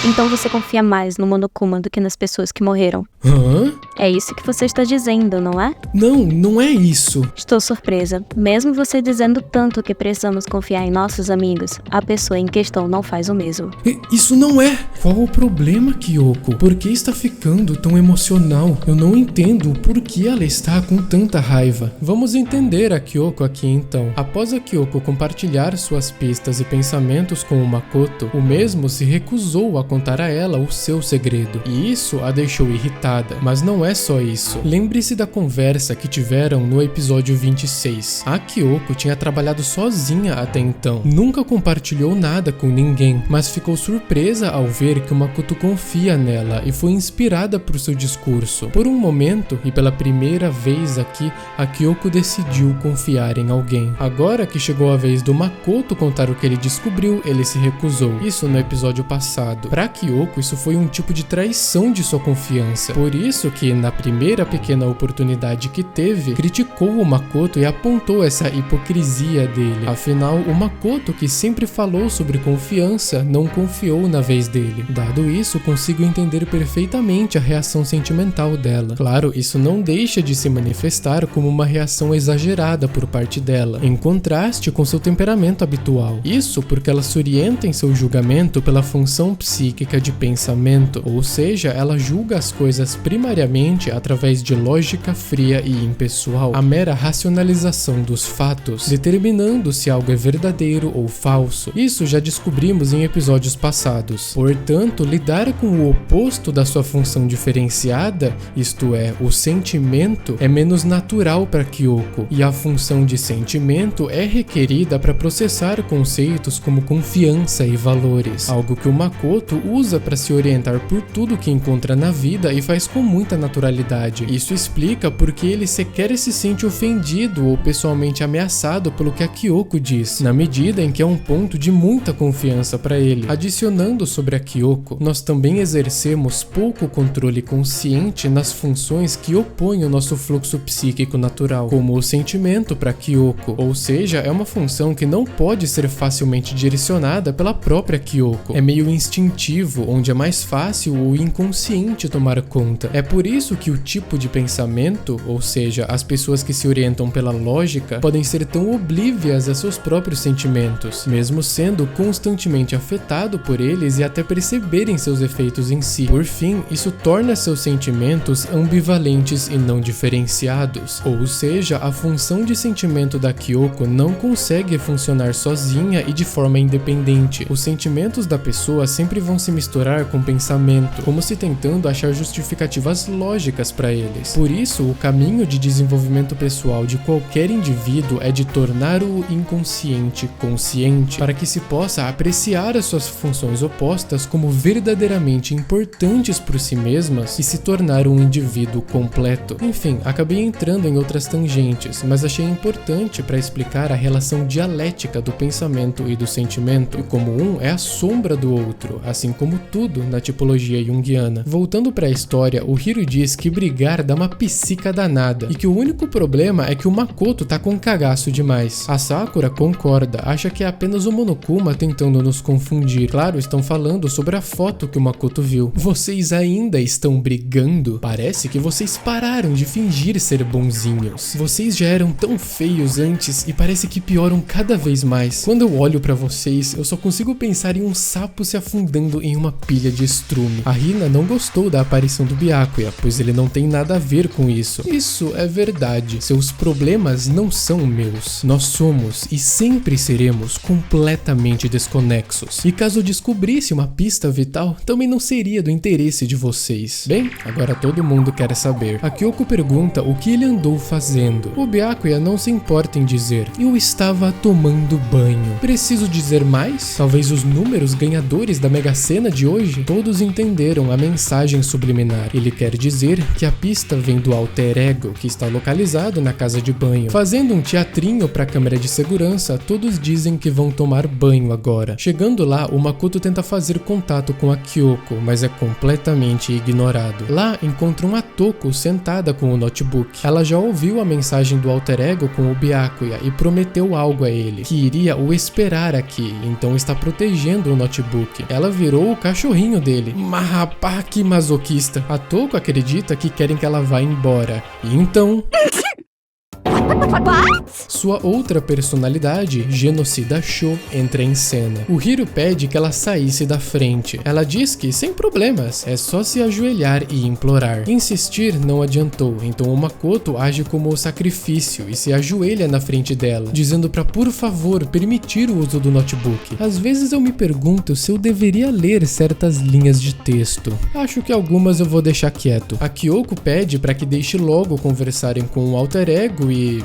Então você confia mais no Monokuma do que nas pessoas que morreram. Hã? É isso que você está dizendo, não é? Não, não é isso. Estou surpresa. Mesmo você dizendo tanto que precisamos confiar em nossos amigos, a pessoa em questão não faz o mesmo. Isso não é. Qual o problema, Kyoko? Por que está ficando tão emocional? Eu não entendo por que ela está com tanta raiva. Vamos entender a Kyoko aqui então. Após a Kyoko compartilhar suas pistas e pensamentos com o Makoto, o mesmo se recusou a contar a ela o seu segredo. E isso a deixou irritada. Mas não é só isso. Lembre-se da conversa que tiveram no episódio 26. A Kyoko tinha trabalhado sozinha até então. Nunca compartilhou nada com ninguém, mas ficou surpresa ao ver que o Makoto confia nela e foi inspirada por seu discurso. Por um momento, e pela primeira vez aqui, a Kyoko decidiu confiar em alguém. Agora que chegou a vez do Makoto contar o que ele descobriu, ele se recusou. Isso no episódio passado. Pra Kyoko, isso foi um tipo de traição de sua confiança. Por isso que, na primeira pequena oportunidade que teve, criticou o Makoto e apontou essa hipocrisia dele. Afinal, o Makoto, que sempre falou sobre confiança, não confiou na vez dele. Dado isso, consigo entender perfeitamente a reação sentimental dela. Claro, isso não deixa de se manifestar como uma reação exagerada por parte dela, em contraste com seu temperamento habitual. Isso porque ela se orienta em seu julgamento pela função psíquica de pensamento, ou seja, ela julga as coisas primariamente através de lógica fria e impessoal, a mera racionalização dos fatos, determinando se algo é verdadeiro ou falso. Isso já descobrimos em episódios passados. Portanto, lidar com o oposto da sua função diferenciada, isto é, o sentimento, é menos natural para Kyoko, e a função de sentimento é requerida para processar conceitos como confiança e valores, algo que o Makoto usa para se orientar por tudo que encontra na vida e faz com muita naturalidade. Isso explica porque ele sequer se sente ofendido ou pessoalmente ameaçado pelo que a Kyoko diz, na medida em que é um ponto de muita confiança para ele. Adicionando sobre a Kyoko, nós também exercemos pouco controle consciente nas funções que opõem o nosso fluxo psíquico natural, como o sentimento para Kyoko, ou seja, é uma função que não pode ser facilmente direcionada pela própria Kyoko. É meio instintivo, onde é mais fácil o inconsciente tomar conta. É por isso que o tipo de pensamento, ou seja, as pessoas que se orientam pela lógica, podem ser tão oblívias a seus próprios sentimentos, mesmo sendo constantemente afetado por eles e até perceberem seus efeitos em si. Por fim, isso torna seus sentimentos ambivalentes e não diferenciados, ou seja, a função de sentimento da Kyoko não consegue funcionar sozinha e de forma independente. Os sentimentos da pessoa sempre vão se misturar com pensamento, como se tentando achar justificativas lógicas para eles. Por isso, o caminho de desenvolvimento pessoal de qualquer indivíduo é de tornar o inconsciente consciente, para que se possa apreciar as suas funções opostas como verdadeiramente importantes por si mesmas e se tornar um indivíduo completo. Enfim, acabei entrando em outras tangentes, mas achei importante para explicar a relação dialética do pensamento e do sentimento, e como um é a sombra do outro, assim como tudo na tipologia junguiana. Voltando para a história, o Hiro diz que brigar dá uma psica danada, e que o único problema é que o Makoto tá com cagaço demais. A Sakura concorda, acha que é apenas o Monokuma tentando nos confundir. Claro, estão falando sobre a foto que o Makoto viu. Vocês ainda estão brigando? Parece que vocês pararam de fingir ser bonzinhos. Vocês já eram tão feios antes e parece que pioram cada vez mais. Quando eu olho pra vocês, eu só consigo pensar em um sapo se afundando em uma pilha de estrume. A Hina não gostou da aparição do Byakuya, pois ele não tem nada a ver com isso. Isso é verdade. Seus problemas não são meus. Nós somos e sempre seremos completamente desconexos. E caso eu descobrisse uma pista vital, também não seria do interesse de vocês. Bem, agora todo mundo quer saber. A Kyoko pergunta o que ele andou fazendo. O Byakuya não se importa em dizer: eu estava tomando banho. Preciso dizer mais? Talvez os números ganhadores da Mega Sena de hoje? Todos entenderam a mensagem subliminar. Ele quer dizer que a pista vem do alter ego, que está localizado na casa de banho. Fazendo um teatrinho para a câmera de segurança, todos dizem que vão tomar banho agora. Chegando lá, o Makoto tenta fazer contato com a Kyoko, mas é completamente ignorado. Lá, encontram a Toko sentada com o notebook. Ela já ouviu a mensagem do alter ego com o Byakuya e prometeu algo a ele, que iria o esperar aqui, então está protegendo o notebook. Ela virou virou o cachorrinho dele. Mas rapaz, que masoquista. A Toko acredita que querem que ela vá embora. E então... Sua outra personalidade, Genocida Sho, entra em cena. O Hiro pede que ela saísse da frente. Ela diz que, sem problemas, é só se ajoelhar e implorar. Insistir não adiantou, então o Makoto age como o sacrifício e se ajoelha na frente dela, dizendo pra, por favor, permitir o uso do notebook. Às vezes eu me pergunto se eu deveria ler certas linhas de texto. Acho que algumas eu vou deixar quieto. A Kyoko pede pra que deixe logo conversarem com o alter ego e...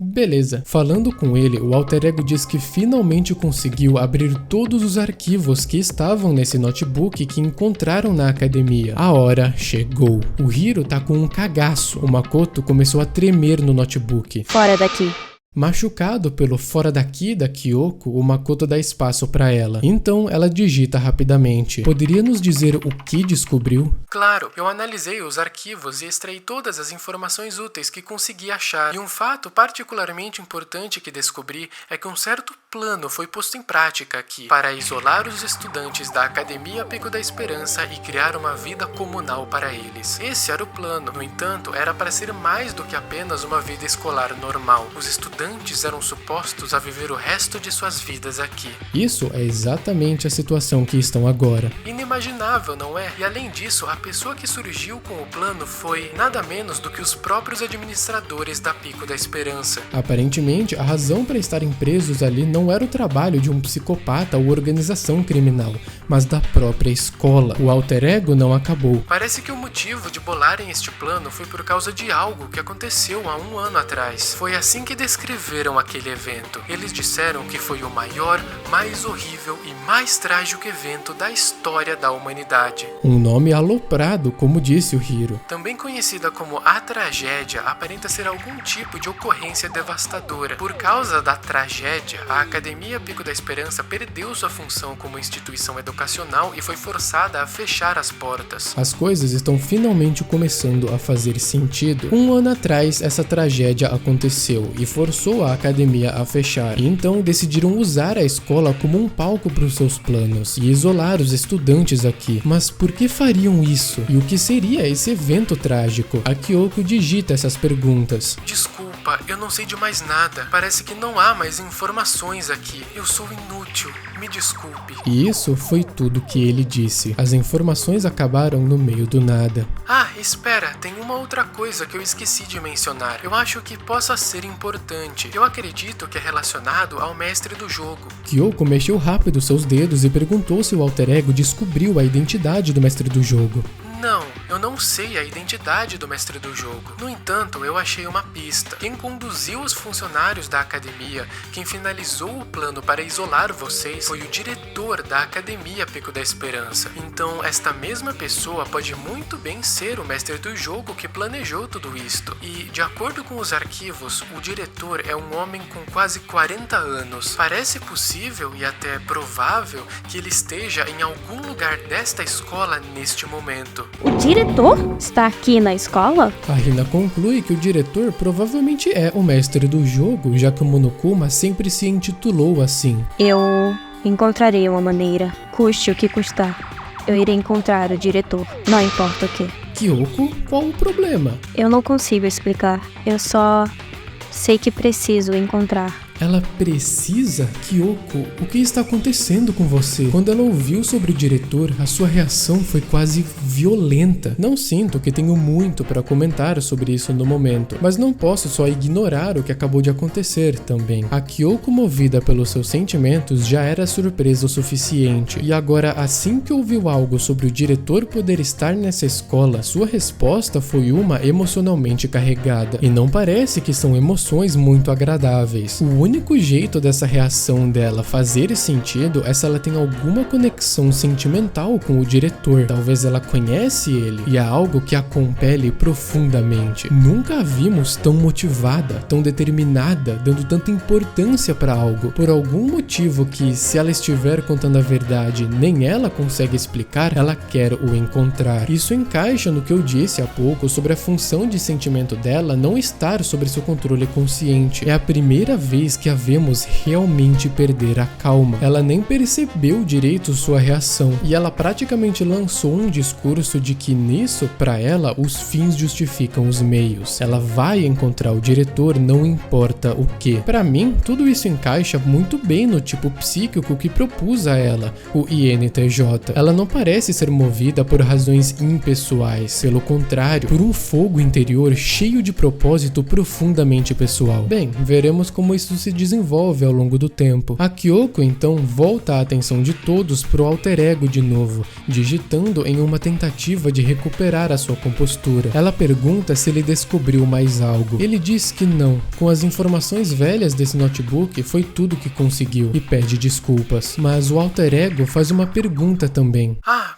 Beleza, falando com ele, o alter ego diz que finalmente conseguiu abrir todos os arquivos que estavam nesse notebook que encontraram na academia. A hora chegou. O Hiro tá com um cagaço. O Makoto começou a tremer no notebook. Fora daqui. Machucado pelo fora daqui da Kyoko, o Makoto dá espaço pra ela. Então ela digita rapidamente. Poderia nos dizer o que descobriu? Claro, eu analisei os arquivos e extraí todas as informações úteis que consegui achar. E um fato particularmente importante que descobri é que um certo plano foi posto em prática aqui para isolar os estudantes da Academia Pico da Esperança e criar uma vida comunal para eles. Esse era o plano. No entanto, era para ser mais do que apenas uma vida escolar normal. Os estudantes eram supostos a viver o resto de suas vidas aqui. Isso é exatamente a situação que estão agora. Inimaginável, não é? E além disso, a pessoa que surgiu com o plano foi nada menos do que os próprios administradores da Pico da Esperança. Aparentemente, a razão para estarem presos ali não era o trabalho de um psicopata ou organização criminal, mas da própria escola. O alter ego não acabou. Parece que o motivo de bolarem este plano foi por causa de algo que aconteceu há 1 ano atrás. Foi assim que descreveram aquele evento. Eles disseram que foi o maior, mais horrível e mais trágico evento da história da humanidade. Um nome aloprado, como disse o Hiro. Também conhecida como a tragédia, aparenta ser algum tipo de ocorrência devastadora. Por causa da tragédia, a Academia Pico da Esperança perdeu sua função como instituição educacional e foi forçada a fechar as portas. As coisas estão finalmente começando a fazer sentido. 1 ano atrás, essa tragédia aconteceu e forçou a academia a fechar. E então decidiram usar a escola como um palco para os seus planos e isolar os estudantes aqui. Mas por que fariam isso? E o que seria esse evento trágico? A Kyoko digita essas perguntas. Desculpa, eu não sei de mais nada. Parece que não há mais informações aqui. Eu sou inútil. Me desculpe. E isso foi tudo que ele disse. As informações acabaram no meio do nada. Ah, espera, tem uma outra coisa que eu esqueci de mencionar. Eu acho que possa ser importante. Eu acredito que é relacionado ao mestre do jogo. Kyoko mexeu rápido seus dedos e perguntou se o alter ego descobriu a identidade do mestre do jogo. Não, eu não sei a identidade do mestre do jogo. No entanto, eu achei uma pista. Quem conduziu os funcionários da academia, quem finalizou o plano para isolar vocês, foi o diretor da Academia Pico da Esperança. Então, esta mesma pessoa pode muito bem ser o mestre do jogo que planejou tudo isto. E, de acordo com os arquivos, o diretor é um homem com quase 40 anos. Parece possível e até provável que ele esteja em algum lugar desta escola neste momento. O diretor está aqui na escola? A Hina conclui que o diretor provavelmente é o mestre do jogo, já que o Monokuma sempre se intitulou assim. Eu encontrarei uma maneira, custe o que custar. Eu irei encontrar o diretor, não importa o que. Kyoko, qual o problema? Eu não consigo explicar, eu só sei que preciso encontrar. Ela precisa? Kyoko, o que está acontecendo com você? Quando ela ouviu sobre o diretor, a sua reação foi quase violenta. Não sinto que tenho muito para comentar sobre isso no momento, mas não posso só ignorar o que acabou de acontecer também. A Kyoko, movida pelos seus sentimentos, já era surpresa o suficiente. E agora, assim que ouviu algo sobre o diretor poder estar nessa escola, sua resposta foi uma emocionalmente carregada. E não parece que são emoções muito agradáveis. O único jeito dessa reação dela fazer sentido é se ela tem alguma conexão sentimental com o diretor. Talvez ela conhece ele e há algo que a compele profundamente. Nunca a vimos tão motivada, tão determinada, dando tanta importância para algo. Por algum motivo que, se ela estiver contando a verdade, nem ela consegue explicar, ela quer o encontrar. Isso encaixa no que eu disse há pouco sobre a função de sentimento dela não estar sobre seu controle consciente. É a primeira vez que a vemos realmente perder a calma. Ela nem percebeu direito sua reação e ela praticamente lançou um discurso de que nisso, para ela, os fins justificam os meios. Ela vai encontrar o diretor, não importa o que. Para mim, tudo isso encaixa muito bem no tipo psíquico que propus a ela, o INTJ. Ela não parece ser movida por razões impessoais, pelo contrário, por um fogo interior cheio de propósito profundamente pessoal. Bem, veremos como isso se desenvolve ao longo do tempo. A Kyoko então volta a atenção de todos pro alter ego de novo, digitando em uma tentativa de recuperar a sua compostura. Ela pergunta se ele descobriu mais algo. Ele diz que não. Com as informações velhas desse notebook foi tudo que conseguiu e pede desculpas. Mas o alter ego faz uma pergunta também.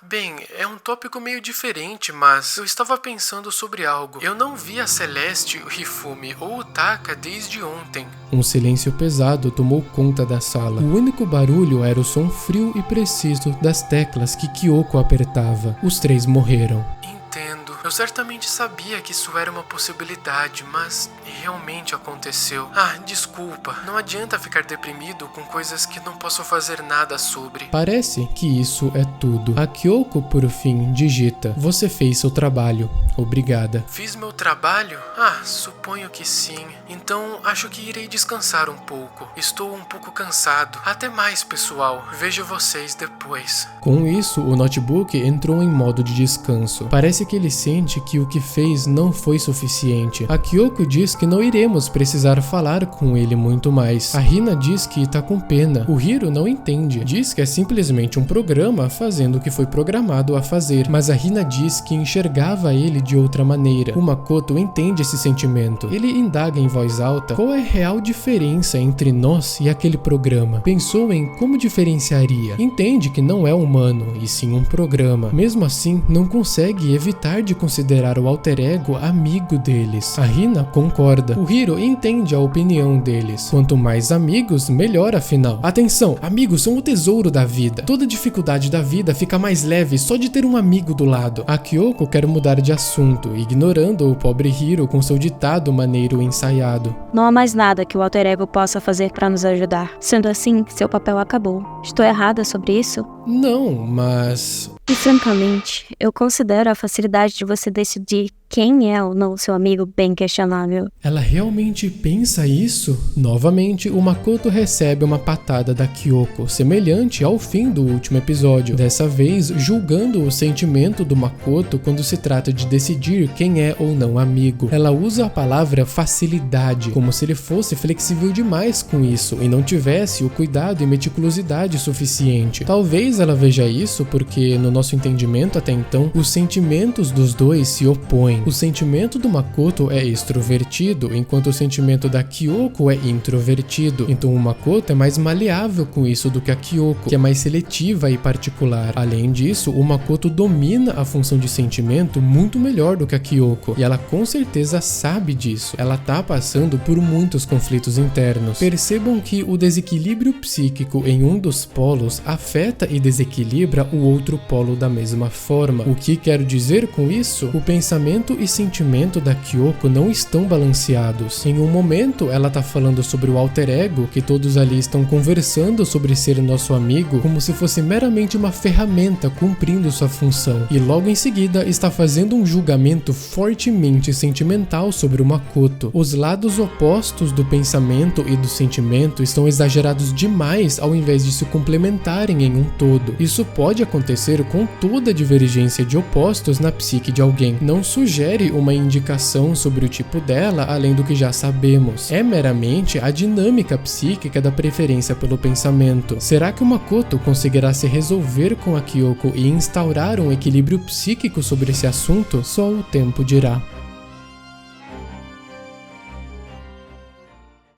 Bem, é um tópico meio diferente, mas eu estava pensando sobre algo. Eu não vi a Celeste, o Hifumi ou o Taka desde ontem. Um silêncio pesado tomou conta da sala. O único barulho era o som frio e preciso das teclas que Kyoko apertava. Os três morreram. Entendo. Eu certamente sabia que isso era uma possibilidade, mas realmente aconteceu. Desculpa. Não adianta ficar deprimido com coisas que não posso fazer nada sobre. Parece que isso é tudo. A Kyoko, por fim, digita: você fez seu trabalho. Obrigada. Fiz meu trabalho? Suponho que sim. Então, acho que irei descansar um pouco. Estou um pouco cansado. Até mais, pessoal. Vejo vocês depois. Com isso, o notebook entrou em modo de descanso. Parece que ele sente que o que fez não foi suficiente. A Kyoko diz que não iremos precisar falar com ele muito mais. A Hina diz que tá com pena. O Hiro não entende. Diz que é simplesmente um programa fazendo o que foi programado a fazer. Mas a Hina diz que enxergava ele de outra maneira. O Makoto entende esse sentimento. Ele indaga em voz alta qual é a real diferença entre nós e aquele programa. Pensou em como diferenciaria. Entende que não é humano, e sim um programa. Mesmo assim, não consegue evitar de considerar o alter ego amigo deles. A Hina concorda. O Hiro entende a opinião deles. Quanto mais amigos, melhor afinal. Atenção, amigos são o tesouro da vida. Toda dificuldade da vida fica mais leve só de ter um amigo do lado. A Kyoko quer mudar de assunto, ignorando o pobre Hiro com seu ditado maneiro ensaiado. Não há mais nada que o alter ego possa fazer para nos ajudar. Sendo assim, seu papel acabou. Estou errada sobre isso? Não, mas... E francamente, eu considero a facilidade de você decidir quem é ou não seu amigo bem questionável. Ela realmente pensa isso? Novamente, o Makoto recebe uma patada da Kyoko, semelhante ao fim do último episódio. Dessa vez, julgando o sentimento do Makoto quando se trata de decidir quem é ou não amigo. Ela usa a palavra facilidade, como se ele fosse flexível demais com isso e não tivesse o cuidado e meticulosidade suficiente. Talvez ela veja isso porque, no nosso entendimento até então, os sentimentos dos dois se opõem. O sentimento do Makoto é extrovertido, enquanto o sentimento da Kyoko é introvertido. Então o Makoto é mais maleável com isso do que a Kyoko, que é mais seletiva e particular. Além disso, o Makoto domina a função de sentimento muito melhor do que a Kyoko, e ela com certeza sabe disso. Ela tá passando por muitos conflitos internos. Percebam que o desequilíbrio psíquico em um dos polos afeta e desequilibra o outro polo da mesma forma. O que quero dizer com isso? O pensamento e sentimento da Kyoko não estão balanceados. Em um momento, ela tá falando sobre o alter ego, que todos ali estão conversando sobre ser nosso amigo, como se fosse meramente uma ferramenta cumprindo sua função. E logo em seguida, está fazendo um julgamento fortemente sentimental sobre o Makoto. Os lados opostos do pensamento e do sentimento estão exagerados demais ao invés de se complementarem em um todo. Isso pode acontecer com toda a divergência de opostos na psique de alguém. Não sugere uma indicação sobre o tipo dela além do que já sabemos. É meramente a dinâmica psíquica da preferência pelo pensamento. Será que o Makoto conseguirá se resolver com a Kyoko e instaurar um equilíbrio psíquico sobre esse assunto? Só o tempo dirá.